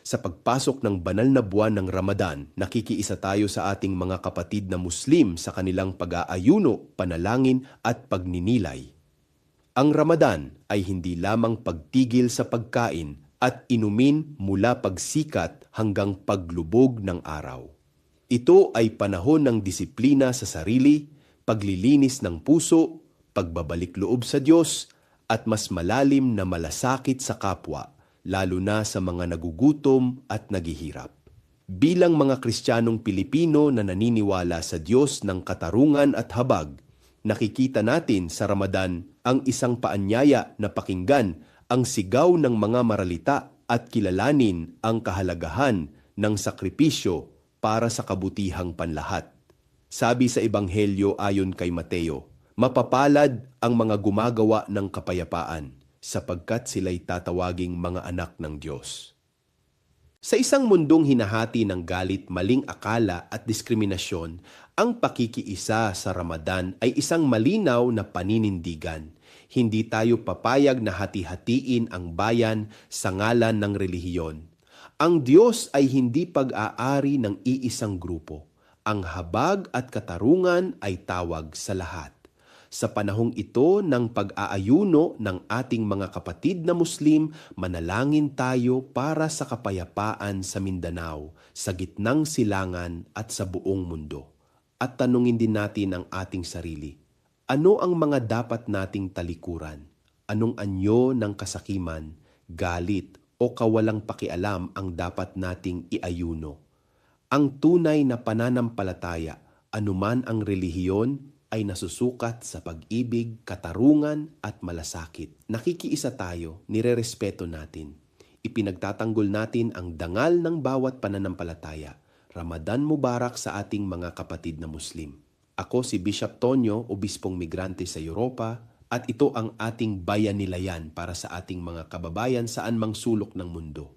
Sa pagpasok ng banal na buwan ng Ramadan, nakikiisa tayo sa ating mga kapatid na Muslim sa kanilang pag-aayuno, panalangin at pagninilay. Ang Ramadan ay hindi lamang pagtigil sa pagkain at inumin mula pagsikat hanggang paglubog ng araw. Ito ay panahon ng disiplina sa sarili, paglilinis ng puso, pagbabalik loob sa Diyos, at mas malalim na malasakit sa kapwa, lalo na sa mga nagugutom at naghihirap. Bilang mga Kristiyanong Pilipino na naniniwala sa Diyos ng katarungan at habag, nakikita natin sa Ramadan ang isang paanyaya na pakinggan ang sigaw ng mga maralita at kilalanin ang kahalagahan ng sakripisyo para sa kabutihang panlahat. Sabi sa Ebanghelyo ayon kay Mateo, mapapalad ang mga gumagawa ng kapayapaan sapagkat sila'y tatawaging mga anak ng Diyos. Sa isang mundong hinahati ng galit, maling akala at diskriminasyon, ang pakikiisa sa Ramadan ay isang malinaw na paninindigan. Hindi tayo papayag na hati-hatiin ang bayan sa ngalan ng relihiyon. Ang Diyos ay hindi pag-aari ng iisang grupo. Ang habag at katarungan ay tawag sa lahat. Sa panahong ito ng pag-aayuno ng ating mga kapatid na Muslim, manalangin tayo para sa kapayapaan sa Mindanao, sa gitnang silangan at sa buong mundo. At tanungin din natin ang ating sarili. Ano ang mga dapat nating talikuran? Anong anyo ng kasakiman, galit o kawalang pakialam ang dapat nating iayuno? Ang tunay na pananampalataya, anuman ang relihiyon, ay nasusukat sa pag-ibig, katarungan at malasakit. Nakikiisa tayo, nirerespeto natin. Ipinagtatanggol natin ang dangal ng bawat pananampalataya. Ramadan Mubarak sa ating mga kapatid na Muslim. Ako si Bishop Tonyo, obispong migrante sa Europa, at ito ang ating bayanilayan para sa ating mga kababayan saan mang sulok ng mundo.